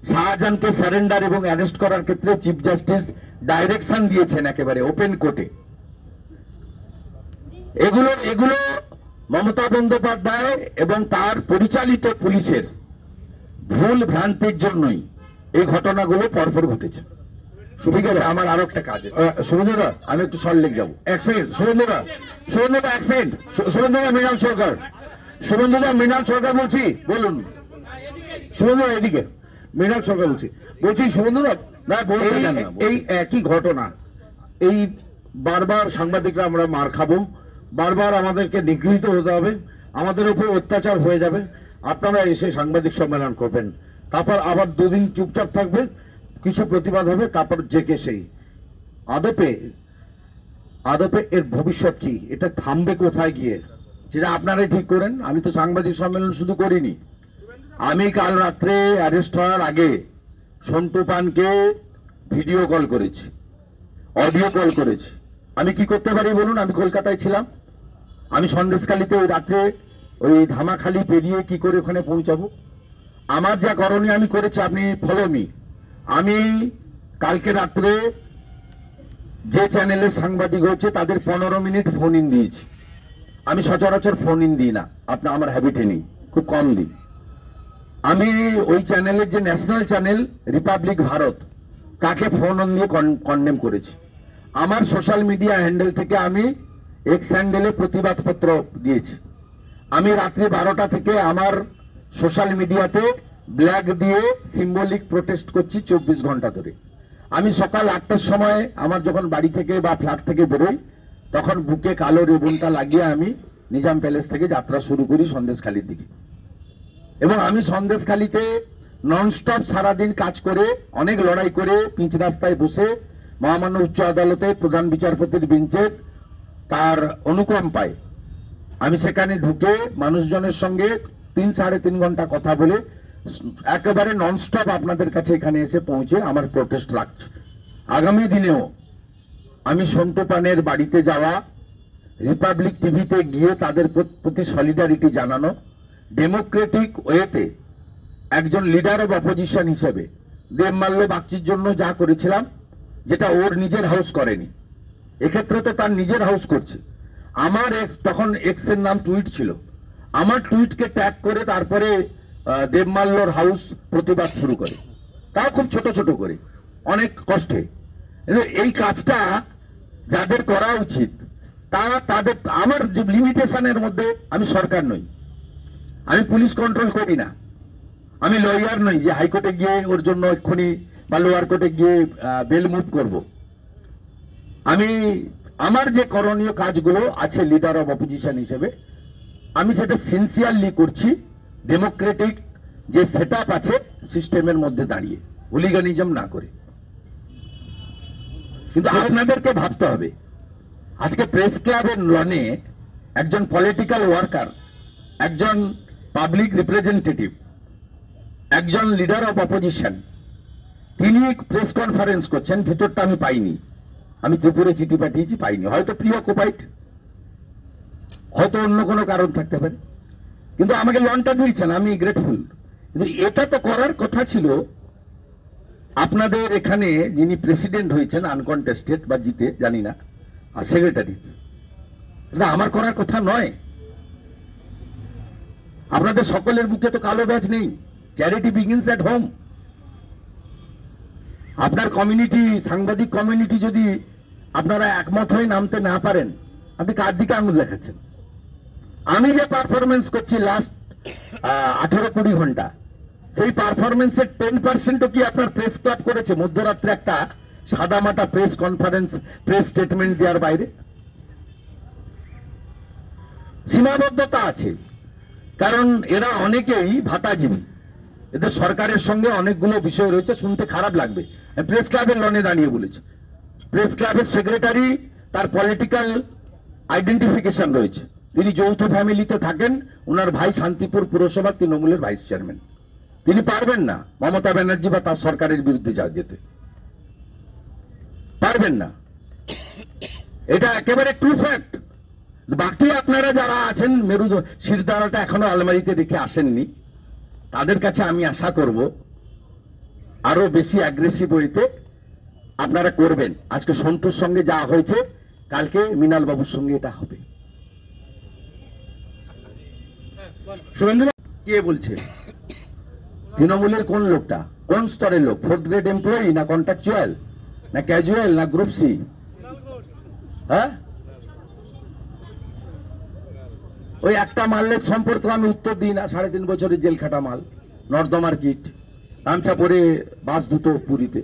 শাহজাহানকে সারেন্ডার এবং অ্যারেস্ট করার ক্ষেত্রে চিফ জাস্টিস ডাইরেকশন দিয়েছেন একেবারে ওপেন কোর্টে। এগুলো মমতা বন্দ্যোপাধ্যায় এবং তার পরিচালিত পুলিশের ভুল ভ্রান্তির জন্যই এই ঘটনাগুলো পরপর ঘটেছে। ঠিক আছে, আমার আরো একটা কাজ আছে। শুভেন্দুদা, আমি একটু সল্টলেক যাবো, এক সেকেন্ড। শুভেন্দুদা এক সেকেন্ড। শুভেন্দুদা মৃণাল সরকার বলছি, বলুন। শুভেন্দুদা এদিকে, মৃণাল সরকার বলছি শুভেন্দুদা, এই একই ঘটনা, এই বারবার সাংবাদিকরা আমরা মার খাবো, বারবার আমাদেরকে নিগৃহীত হতে হবে, আমাদের উপর অত্যাচার হয়ে যাবে। আপনারা এসে সাংবাদিক সম্মেলন করবেন, তারপর আবার 2 দিন চুপচাপ থাকবে, কিছু প্রতিবাদ হবে, তারপর জেকে সেই আদপে এর ভবিষ্যৎ কি, এটা থামবে কোথায় গিয়ে, সেটা আপনারাই ঠিক করেন। আমি তো সাংবাদিক সম্মেলন শুধু করিনি, আমি কাল রাত্রে অ্যারেস্ট হওয়ার আগে সন্টু পানকে ভিডিও কল করেছি, অডিও কল করেছি। আমি কি করতে পারি বলুন? আমি কলকাতায় ছিলাম, আমি সন্দেশখালীতে ওই রাত্রে ওই ধামাখালি পেরিয়ে কি করে ওখানে পৌঁছাবো? আমার যা করণীয় আমি করেছি, আপনি ফলো মি। আমি কালকে রাত্রে যে চ্যানেলের সাংবাদিক হয়েছে তাদের 15 মিনিট ফোন ইন দিয়েছি। আমি সচরাচর ফোন ইন দিই না, আপনার আমার হ্যাবিটে নেই, খুব কম দিই। আমি ওই চ্যানেলের যে ন্যাশনাল চ্যানেল রিপাবলিক ভারত, তাকে ফোন অন দিয়ে কন্ডেম করেছি। আমার সোশ্যাল মিডিয়া হ্যান্ডেল থেকে আমি এক্স হ্যান্ডেলে প্রতিবাদপত্র দিয়েছি। আমি রাত্রি 12টা থেকে আমার সোশ্যাল মিডিয়াতে ব্ল্যাক দিয়ে সিম্বলিক প্রোটেস্ট করছি 24 ঘন্টা ধরে। আমি সকাল 8টার সময় আমার যখন বাড়ি থেকে বা ফ্ল্যাট থেকে বেরোই, তখন বুকে কালো রিবনটা লাগিয়ে আমি নিজাম প্যালেস থেকে যাত্রা শুরু করি সন্দেশখালীর দিকে। এবং আমি সন্দেশখালীতে ননস্টপ সারাদিন কাজ করে, অনেক লড়াই করে, পিচ রাস্তায় বসে মহামান্য উচ্চ আদালতে প্রধান বিচারপতির বেঞ্চের তার অনুকম্পায় আমি সেখানে ঢুকে মানুষজনের সঙ্গে 3-3.5 ঘন্টা কথা বলে একেবারে ননস্টপ আপনাদের কাছে এখানে এসে পৌঁছে আমার প্রোটেস্ট রাখছি। আগামী দিনেও আমি সন্টু পানের বাড়িতে যাওয়া, রিপাবলিক টিভিতে গিয়ে তাদের প্রতি সলিডারিটি জানানো, ডেমোক্রেটিক ওয়েতে একজন লিডার অব অপোজিশন হিসেবে দেবমাল্য বাগচির জন্য যা করেছিলাম, যেটা ওর নিজের হাউস করেনি, এক্ষেত্রে তো তার নিজের হাউস করছে। আমার তখন এক্সের নাম টুইট ছিল, আমার টুইটকে ট্যাগ করে তারপরে দেবমাল্যর হাউস প্রতিবাদ শুরু করে, তাও খুব ছোট ছোট করে, অনেক কষ্টে। এই কাজটা যাদের করা উচিত তাদের, আমার যে লিমিটেশনের মধ্যে, আমি সরকার নই, আমি পুলিশ কন্ট্রোল করি না, আমি লয়ার নই যে হাইকোর্টে গিয়ে ওর জন্য এক্ষুনি বা লোয়ার কোর্টে গিয়ে বেল মুভ করব। আমি আমার যে করণীয় কাজগুলো আছে লিডার অব অপোজিশন হিসেবে, আমি সেটা সিনসিয়ারলি করছি, ডেমোক্রেটিক যে সেট আপ আছে সিস্টেমের মধ্যে দাঁড়িয়ে, হুলিগানিজম না করে। কিন্তু আপনাদেরকে ভাবতে হবে, আজকে প্রেস ক্লাবের লনে একজন পলিটিক্যাল ওয়ার্কার, একজন পাবলিক রিপ্রেজেন্টেটিভ, একজন লিডার অব অপোজিশন, তিনি প্রেস কনফারেন্স করছেন, ভিতরটা আমি পাইনি, আমি ত্রিপুরে চিঠি পাঠিয়েছি, পাইনি। হয়তো প্রিঅকুপাইড, হয়তো অন্য কোনো কারণ থাকতে পারে, কিন্তু আমাকে লনটা দিয়েছেন, আমি গ্রেটফুল। কিন্তু এটা তো করার কথা ছিল আপনাদের এখানে যিনি প্রেসিডেন্ট হয়েছেন আনকনটেস্টেড বা জিতে জানি না, আর সেক্রেটারি, এটা আমার করার কথা নয়। আপনাদের সকলের বুকে তো কালো ব্যাজ নেই, চ্যারিটি বিগিনস এট হোম। আপনার কমিউনিটি, সাংবাদিক কমিউনিটি যদি আপনারা একমত হয়ে নামতে না পারেন, আপনি কার দিকে আঙুল দেখাচ্ছেন? আমি যে পারফরমেন্স করছি লাস্ট 18-20 ঘন্টা, সেই পারফরমেন্সের 10% কি আপনার প্রেস ক্লাব করেছে মধ্যরাত্রে একটা সাদামাটা প্রেস কনফারেন্স, প্রেস স্টেটমেন্ট দেওয়ার বাইরে? সীমাবদ্ধতা আছে, কারণ এরা অনেকেই ভাতাজীবী, এদের সরকারের সঙ্গে অনেকগুলো বিষয় রয়েছে। শুনতে খারাপ লাগবে, আমি প্রেস ক্লাবের লনে দাঁড়িয়ে বলেছি, প্রেস ক্লাবের সেক্রেটারি, তার পলিটিক্যাল আইডেন্টিফিকেশন রয়েছে, তিনি যৌথ ফ্যামিলিতে থাকেন, ওনার ভাই শান্তিপুর পুরসভা তৃণমূলের ভাইস চেয়ারম্যান, তিনি পারবেন না মমতা ব্যানার্জি বা তার সরকারের বিরুদ্ধে যেতে, পারবেন না, এটা একেবারে ট্রু ফ্যাক্ট। বাকি আপনারা যারা আছেন মেরুদ শিরদাঁড়াটা এখনো আলমারিতে রেখে আসেননি, তাদের কাছে আমি আশা করব আরো বেশি অ্যাগ্রেসিভ হইতে আপনারা করবেন। আজকে সন্তুর সঙ্গে যা হয়েছে, কালকে মৃণাল বাবুর সঙ্গে এটা হবে। শুভেন্দু কে বলছে? তৃণমূলের কোন লোকটা, কোন স্তরের লোক? 4th গ্রেড এমপ্লয়ি, না কন্ট্রাকচুয়াল, না ক্যাজুয়াল, না গ্রুপ সি? হ্যাঁ, ওই একটা মাল্যের সম্পর্কে আমি উত্তর দিই না, 3.5 বছরের জেল খাটা মাল, নর্দমার কিট, গামছা পরে বাস দুটো পুরীতে,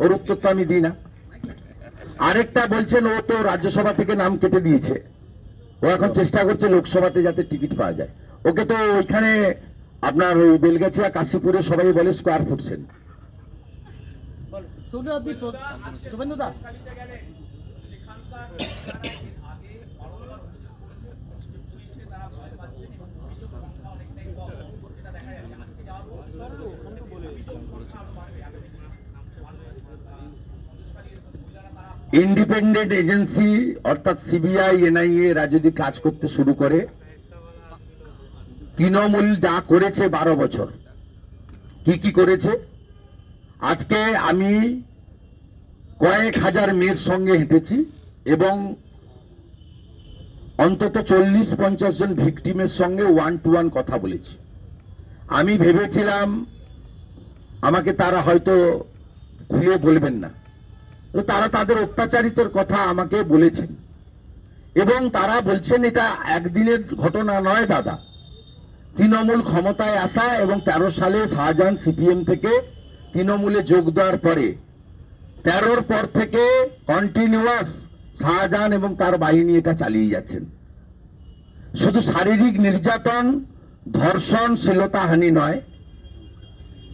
ওর উত্তর তো আমি দিই না। আরেকটা বলছেন ও তো রাজ্যসভা থেকে নাম কেটে দিয়েছে, ও এখন চেষ্টা করছে লোকসভাতে যাতে টিকিট পাওয়া যায়। ওকে তো ওইখানে আপনার ওই বেলগাছিয়া কাশীপুরে সবাই বলে square foot cent. Independent agency অর্থাৎ সিবিআই, এনআইএ এরা যদি কাজ করতে শুরু করে, তৃণমূল যা করেছে 12 বছর, কি কি করেছে, আজকে আমি কয়েক হাজার মেয়ের সঙ্গে হেঁটেছি এবং অন্তত 40-50 জন ভিকটিমের সঙ্গে 1-to-1 কথা বলেছি। আমি ভেবেছিলাম আমাকে তারা হয়তো খুলে বলবেন না, তো তারা তাদের অত্যাচারিতর কথা আমাকে বলেছেন এবং তারা বলছেন এটা একদিনের ঘটনা নয় দাদা। তৃণমূল ক্ষমতায় আসা এবং 13 সালে শাহজাহান সিপিএম থেকে তৃণমূলে যোগ দেওয়ার পরে 13-র পর থেকে কন্টিনিউয়াস শাহজাহান এবং তার বাহিনী এটা চালিয়ে যাচ্ছেন। শুধু শারীরিক নির্যাতন, ধর্ষণ, শ্লীলতাহানি নয়,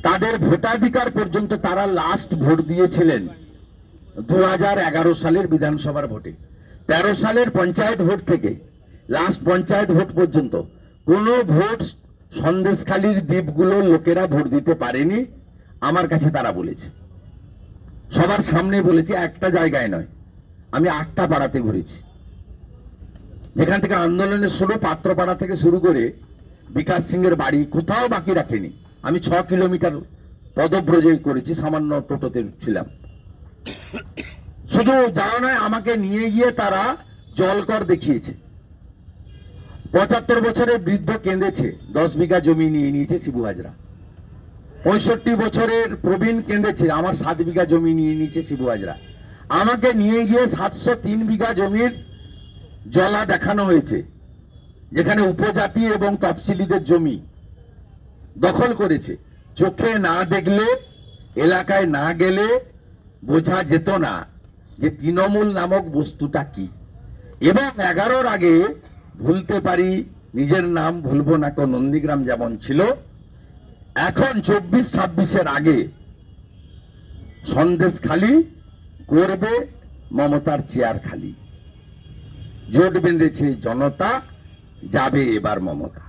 তাদের ভোটাধিকার পর্যন্ত, তারা লাস্ট ভোট দিয়েছিলেন 2011 সালের বিধানসভার ভোটে। 13 সালের পঞ্চায়েত ভোট থেকে লাস্ট পঞ্চায়েত ভোট পর্যন্ত কোনো ভোট সন্দেশখালীর দ্বীপগুলোর লোকেরা ভোট দিতে পারেনি, আমার কাছে তারা বলেছে, সবার সামনে বলেছে, একটা জায়গায় নয়, আমি 8টা পাড়াতে ঘুরেছি, যেখান থেকে আন্দোলনের শুরু, পাত্রপাড়া থেকে শুরু করে বিকাশ সিংয়ের বাড়ি কোথাও বাকি রাখেনি। আমি 6 কিলোমিটার পদব্রজয় করেছি, সামান্য টোটোতে ছিলাম। শুধু যাওয়া নয়, আমাকে নিয়ে গিয়ে তারা জলকর দেখিয়েছে। 75 বছরের বৃদ্ধ কেঁদেছে, 10 বিঘা জমি নিয়ে নিয়েছে শিবু হাজরা। 65 বছরের প্রবীণ কেঁদেছে, আমার 7 বিঘা জমি নিয়ে নিয়েছে শিবু হাজরা। আমাকে নিয়ে গিয়ে 703 বিঘা জমির জলা দেখানো হয়েছে, যেখানে উপজাতি এবং তফসিলিদের জমি দখল করেছে। চোখে না দেখলে, এলাকায় না গেলে বোঝা যেত না যে তৃণমূল নামক বস্তুটা কি। এবং 11-র আগে ভুলতে পারি, নিজের নাম ভুলবো না, কোন নন্দীগ্রাম যেমন ছিল, এখন 24-26-এর আগে সন্দেশখালী করবে মমতার চেয়ার খালি। জোট বেঁধেছে জনতা, যাবে এবার মমতা।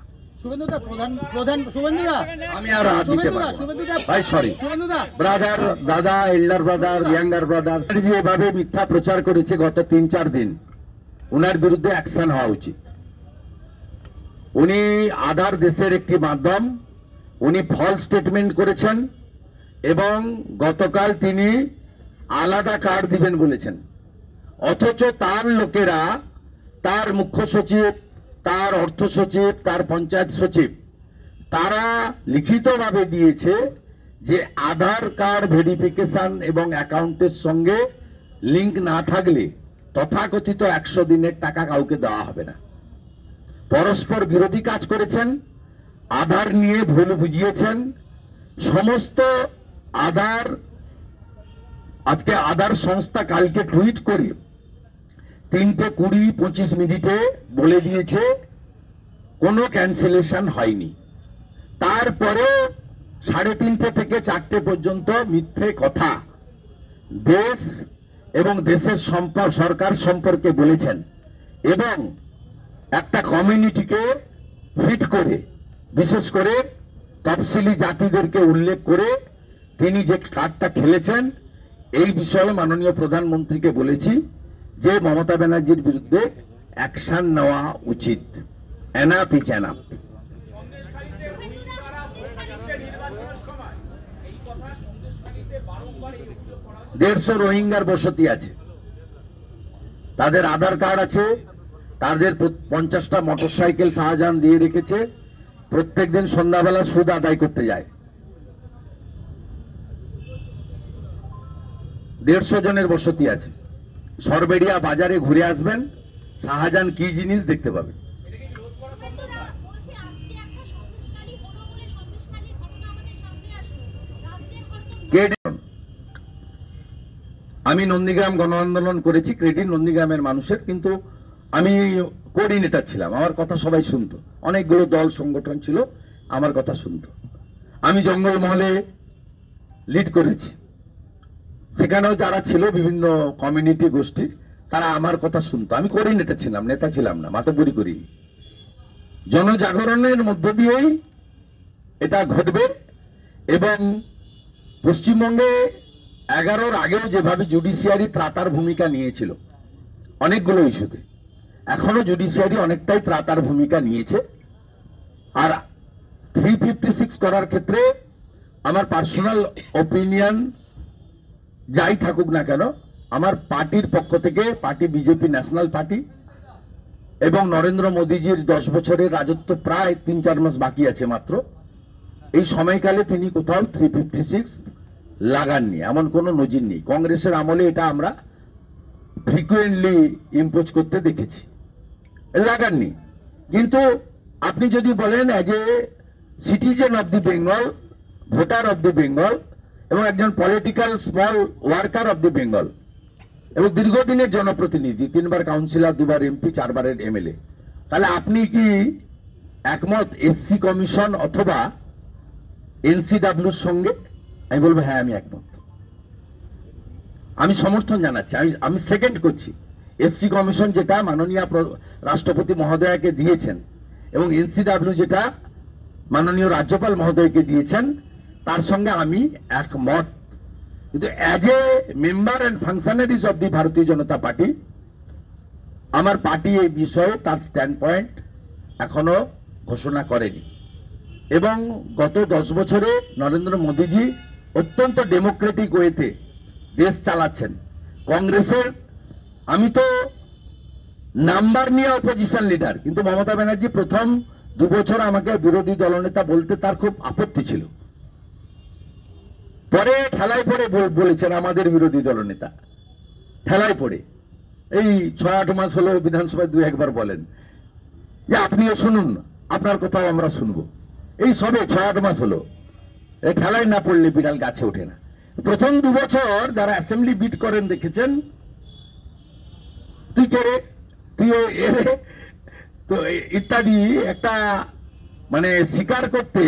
আমি আর হাত দিতে পারবো না ভাই, সরি ব্রাদার, দাদা, এল্ডার ব্রাদার, ইয়াঙ্গার ব্রাদার, যে এভাবে মিথ্যা প্রচার করেছে গত 3-4 দিন, উনার বিরুদ্ধে অ্যাকশন হওয়া উচিত। উনি আধার দেশের একটি মাধ্যম, উনি ফলস স্টেটমেন্ট করেছেন এবং গতকাল তিনি আলাদা কার্ড দিবেন বলেছেন, অথচ তার লোকেরা, তার মুখ্য সচিব, তার অর্থ সচিব, তার পঞ্চায়েত সচিব, তারা লিখিতভাবে দিয়েছে যে আধার কার্ড ভেরিফিকেশন এবং অ্যাকাউন্টের সঙ্গে লিংক না থাকলে তথাকথিত 100 দিনের টাকা কাউকে দেওয়া হবে না। পরস্পর বিরোধী কাজ করেছেন, আধার নিয়ে ভুল বুঝিয়েছেন। সমস্ত আধার, আজকে আধার সংস্থা কালকে টুইট করে 3:20-25 বলে দিয়েছে কোনো ক্যান্সেলেশন হয়নি। তারপরে 3:30 থেকে 4টে পর্যন্ত মিথ্যে কথা দেশ এবং দেশের সরকার সম্পর্কে বলেছেন এবং একটা কমিউনিটিকে হিট করে, বিশেষ করে তফসিলি জাতিদেরকে উল্লেখ করে তিনি যে কার্ডটা খেলেছেন, এই বিষয়ে মাননীয় প্রধানমন্ত্রীকে বলেছি যে মমতা ব্যানার্জির বিরুদ্ধে অ্যাকশন নেওয়া উচিত। Enough is enough. 150 রোহিঙ্গার বসতি আছে, তাদের আধার কার্ড আছে, তাদের 50টা মোটরসাইকেল শাহজাহান দিয়ে রেখেছে, প্রত্যেকদিন সন্ধ্যাবেলা সুদ আদায় করতে যায়। 150 জনের বসতি আছে। সরবেড়িয়া বাজারে ঘুরে আসবেন, শাহজাহান কি জিনিস দেখতে পাবেন। আমি নন্দীগ্রাম গণ আন্দোলন করেছি, ক্রেডিট নন্দীগ্রামের মানুষের, কিন্তু আমি কোঅর্ডিনেটর ছিলাম, আমার কথা সবাই শুনতো। অনেকগুলো দল সংগঠন ছিল, আমার কথা শুনতো। আমি জঙ্গলমহলে লিড করেছি, সেখানেও যারা ছিল বিভিন্ন কমিউনিটি গোষ্ঠী, তারা আমার কথা শুনতো। আমি কোঅর্ডিনেটর ছিলাম, নেতা ছিলাম না, মাতব্বরি করিনি। জনজাগরণের মধ্য দিয়েই এটা ঘটবে। এবং পশ্চিমবঙ্গে 11-র আগেও যেভাবে জুডিশিয়ারি ত্রাতার ভূমিকা নিয়েছিল অনেকগুলো ইস্যুতে, এখনো জুডিশিয়ারি অনেকটাই ত্রাতার ভূমিকা নিয়েছে। আর 356 করার ক্ষেত্রে আমার পার্সোনাল ওপিনিয়ন যাই থাকুক না কেন, আমার পার্টির পক্ষ থেকে, পার্টি বিজেপি ন্যাশনাল পার্টি, এবং নরেন্দ্র মোদীজির 10 বছরের রাজত্ব প্রায় 3-4 মাস বাকি আছে মাত্র, এই সময়কালে তিনি কোথাও 356 লাগাননি, এমন কোনো নজির নেই। কংগ্রেসের আমলে এটা আমরা ফ্রিকুয়েন্টলি ইম্পোজ করতে দেখেছি, লাগাননি। কিন্তু আপনি যদি বলেন as a citizen of the Bengal, voter of the Bengal, এবং একজন political small worker of the Bengal, এবং দীর্ঘদিনের জনপ্রতিনিধি, 3বার কাউন্সিলর, 2বার এমপি, 4বারের এমএলএ, তাহলে আপনি কি একমত এসসি কমিশন অথবা এনসিডব্লিউর সঙ্গে? আমি বলবো হ্যাঁ, আমি একমত, আমি সমর্থন জানাচ্ছি। আমি সেকেন্ড করছি এসসি কমিশন যেটা মাননীয় রাষ্ট্রপতি মহোদয়কে দিয়েছেন, এবং এনসিডব্লিউ যেটা মাননীয় রাজ্যপাল মহোদয়কে দিয়েছেন, তার সঙ্গে আমি একমত। কিন্তু as a member and functionaries of the ভারতীয় জনতা পার্টি, আমার পার্টি এই বিষয়ে তার স্ট্যান্ড পয়েন্ট এখনো ঘোষণা করেনি। এবং গত 10 বছরে নরেন্দ্র মোদীজি অত্যন্ত ডেমোক্রেটিক ওয়েতে দেশ চালাচ্ছেন। কংগ্রেসের, আমি তো নাম্বার নিয়ে অপোজিশন লিডার, কিন্তু মমতা ব্যানার্জি প্রথম 2 বছর আমাকে বিরোধী দলনেতা বলতে তার খুব আপত্তি ছিল। পরে ঠেলায় পড়ে বলেছেন আমাদের বিরোধী দলনেতা, ঠেলায় পড়ে এই 6-8 মাস হলো বিধানসভায় 2-1 বার বলেন যে আপনিও শুনুন, আপনার কথাও আমরা শুনবো। এই সবে 6-8 মাস হলো, এই ঠেলায় না পড়লে বিড়াল গাছে ওঠে না। প্রথম 2 বছর যারা অ্যাসেম্বলি বিট করেন দেখেছেন, তুই কে রে, তুই এরে, তো ইত্যাদি একটা মানে স্বীকার করতে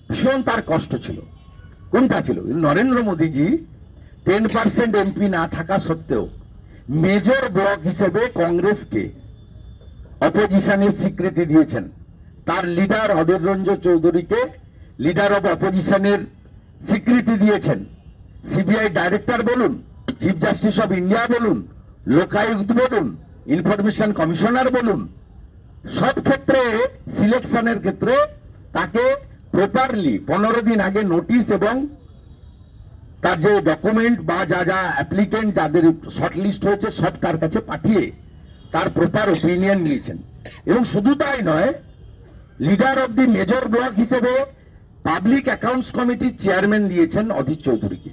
ভীষণ তার কষ্ট ছিল। কোনটা ছিল? নরেন্দ্র মোদীজি 10% এমপি না থাকা সত্ত্বেও মেজর ব্লক হিসেবে কংগ্রেসকে অপোজিশনের স্বীকৃতি দিয়েছেন। তার লিডার অধীর রঞ্জন চৌধুরীকে লিডার অব অপোজিশনের স্বীকৃতি দিয়েছেন। সিবিআই ডাইরেক্টর বলুন, চিফ জাস্টিস অফ ইন্ডিয়া বলুন, লোকায়ুক্ত বলুন, ইনফরমেশন কমিশনার বলুন, সব ক্ষেত্রে সিলেকশনের ক্ষেত্রে তাকে প্রপারলি 15 দিন আগে নোটিশ এবং তার যে ডকুমেন্ট বা যা অ্যাপ্লিকেন্ট যাদের শর্টলিস্ট হয়েছে সব তার কাছে পাঠিয়ে তার প্রপার ওপিনিয়ন নিয়েছেন। এবং শুধু তাই নয়, leader of the major block হিসেবে পাবলিক অ্যাকাউন্টস কমিটির চেয়ারম্যান দিয়েছেন অধীর চৌধুরীকে,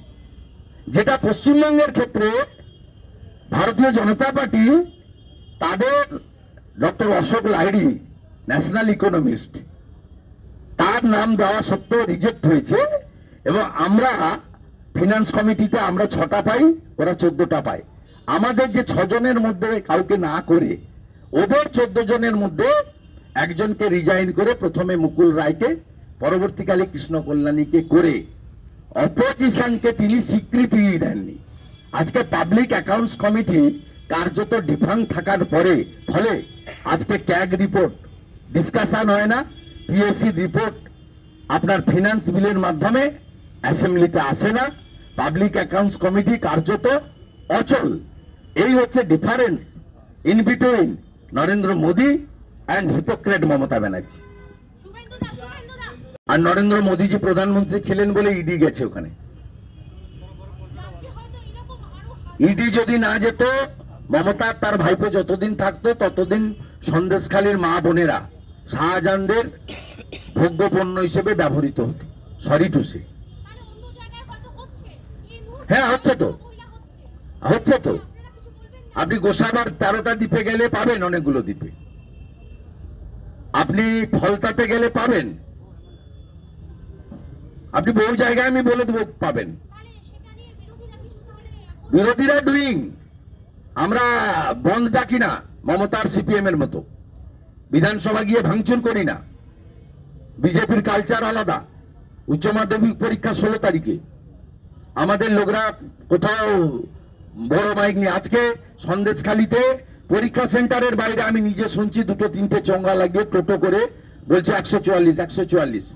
যেটা পশ্চিমবঙ্গের ক্ষেত্রে ভারতীয় জনতা পার্টি তাদের doctor Ashok Lahiri national economist, তার নাম দেওয়া সত্ত্বেও রিজেক্ট হয়েছে। এবং আমরা ফিনান্স কমিটিতে আমরা 6টা পাই, ওরা 14টা পায়। আমাদের যে 6 জনের মধ্যে কাউকে না করে ওদের 14 জনের মধ্যে একজনকে রিজাইন করে প্রথমে মুকুল রায়কে, পরবর্তীকালে কৃষ্ণ কল্যাণীকে করে অপোজিশনকে তিনি স্বীকৃতি দেননি। আজকে পাবলিক অ্যাকাউন্টস কমিটি কার্যত ডিফাং থাকার পরে ফলে আজকে ক্যাগ রিপোর্ট ডিসকাশন হয় না, পিএসসি রিপোর্ট আপনার ফিনান্স বিলের মাধ্যমে অ্যাসেম্বলিতে আসে না, পাবলিক অ্যাকাউন্টস কমিটি কার্যত অচল। এই হচ্ছে difference in between Narendra Modi and hypocrite Mamata Banerjee. আর নরেন্দ্র মোদীজি প্রধানমন্ত্রী ছিলেন বলে ইডি গেছে ওখানে। ইডি যদি না যেত, মমতা তার ভাইপো যতদিন থাকতো ততদিন সন্দেশখালীর মা বোনেরা শাহজাহানদের ভোগ্য পণ্য হিসেবে ব্যবহৃত হতো। Sorry to say. হ্যাঁ, হচ্ছে তো। আপনি গোসাবার 13টা দ্বীপে গেলে পাবেন, অনেকগুলো দ্বীপে। আপনি ফলতাতে গেলে পাবেন, আপনি বহু জায়গায় আমি বলে দেবো পাবেন। বিরোধীরা ডুইং, আমরা বন্ধ ডাকি না মমতার সিপিএম এর মতো, বিধানসভা গিয়ে ভাঙচুর করি না। বিজেপির কালচার আলাদা। উচ্চ মাধ্যমিক পরীক্ষা 16 তারিখে আমাদের লোকরা কোথাও বড় মাইক নিয়ে, আজকে সন্দেশখালীতে পরীক্ষা সেন্টারের বাইরে আমি নিজে শুনছি 2-3টে চঙ্গা লাগিয়ে টোটো করে বলছে 144।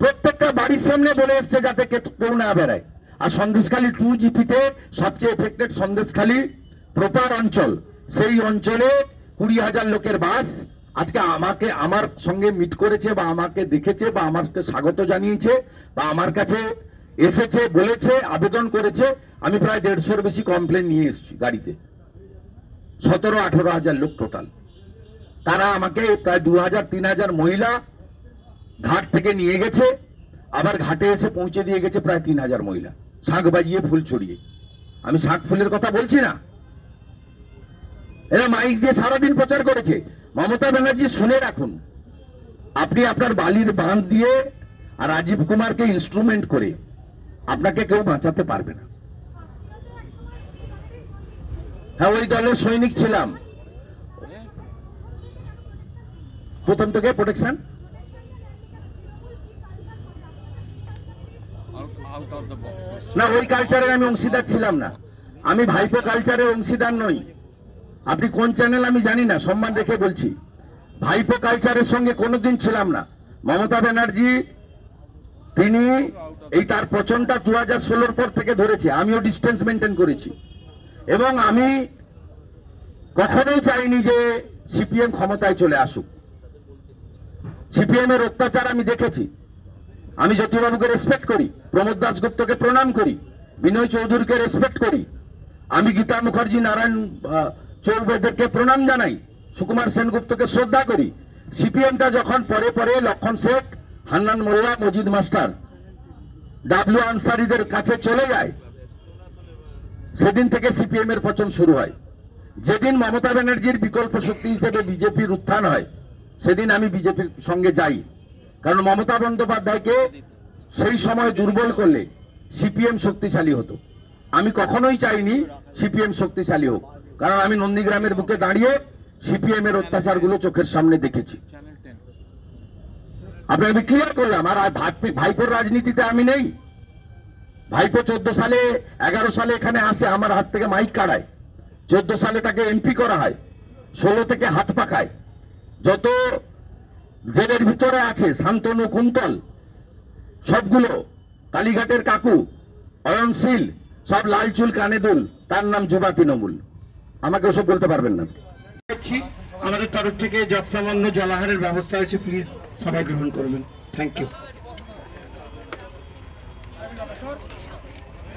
প্রত্যেকটা বাড়ির সামনে বলে এসছে যাতে কেউ না বেড়ায়। আর সন্দেশখালী 2 জিপিতে সবচেয়ে এফেক্টেড সন্দেশখালী প্রপার অঞ্চল, সেই অঞ্চলে 20,000 লোকের বাস। আজকে আমাকে আমার সঙ্গে মিট করেছে বা আমাকে দেখেছে বা আমাকে স্বাগত জানিয়েছে বা আমার কাছে এসেছে, বলেছে, আবেদন করেছে। আমি প্রায় 150-এর বেশি কমপ্লেন নিয়ে এসেছি গাড়িতে। 17-18 হাজার লোক টোটাল। তারা আমাকে প্রায় 2,000-3,000 মহিলা ঘাট থেকে নিয়ে গেছে, আবার ঘাটে এসে পৌঁছে দিয়ে গেছে প্রায় 3,000 মহিলা, শাঁখ বাজিয়ে ফুল ছড়িয়ে। আমি শাঁখ ফুলের কথা বলছি না, এরা মাইক দিয়ে সারাদিন প্রচার করেছে। মমতা ব্যানার্জি শুনে রাখুন, আপনি আপনার বালির বাঁধ দিয়ে আর রাজীব কুমারকে ইনস্ট্রুমেন্ট করে আপনাকে কেউ বাঁচাতে পারবে না। হ্যাঁ, ওই দলের সৈনিক ছিলাম প্রথম থেকে। প্রোটেকশন না, ওই কালচারের আমি অংশীদার ছিলাম না। আমি ভাইপো কালচারের অংশীদার নই। আপনি কোন চ্যানেল আমি জানি না, সম্মান রেখে বলছি, ভাইপো কালচারের সঙ্গে কোনোদিন ছিলাম না। মমতা ব্যানার্জি তিনি এই তার পচনটা 2016 পর থেকে ধরেছে। আমিও ডিস্টেন্স মেনটেন করেছি এবং আমি কখনোই চাইনি যে সিপিএম ক্ষমতায় চলে আসুক। সিপিএম এর অত্যাচার আমি দেখেছি। আমি জ্যোতিবাবুকে রেসপেক্ট করি, প্রমোদ দাশগুপ্তকে প্রণাম করি, বিনয় চৌধুরীকে রেসপেক্ট করি, আমি গীতা মুখার্জি, নারায়ণ চৌবেদেরকে প্রণাম জানাই, সুকুমার সেনগুপ্তকে শ্রদ্ধা করি। সিপিএমটা যখন পরে পরে লক্ষণ শেঠ, হান্নান মোল্লা, মজিদ মাস্টার, ডাব্লিউ আনসারিদের কাছে চলে যায়, সেদিন থেকে সিপিএম এর পচন শুরু হয়। যেদিন মমতা ব্যানার্জির বিকল্প শক্তি হিসেবে বিজেপির উত্থান হয়, সেদিন আমি বিজেপির সঙ্গে যাই। কারণ মমতা বন্দ্যোপাধ্যায়কে সেই সময় দুর্বল করলে সিপিএম শক্তিশালী হতো। আমি কখনোই চাইনি সিপিএম শক্তিশালী হোক, কারণ আমি নন্দীগ্রামের বুকে দাঁড়িয়ে সিপিএম এর অত্যাচারগুলো চোখের সামনে দেখেছি। আপনাকে আমি ক্লিয়ার করলাম। আর ভাইপোর রাজনীতিতে আমি নেই। ভাইপো 14 সালে 11 সালে এখানে আসে, আমার হাত থেকে মাইক কাড়ায়। 14 সালে তাকে এমপি করা হয়, 16 থেকে হাত পাকায়। যত জেলের ভিতরে আছে, শান্তনু, কুন্তল, সবগুলো, কালীঘাটের কাকু, অয়নশীল, সব লাল চুল কানে দুল, তার নাম যুবা তৃণমূল। আমাকে ওসব বলতে পারবেন না। আমাদের তরফ থেকে যৎসামান্য জলাহারের ব্যবস্থা আছে, প্লিজ সবাই গ্রহণ করবেন। Thank you.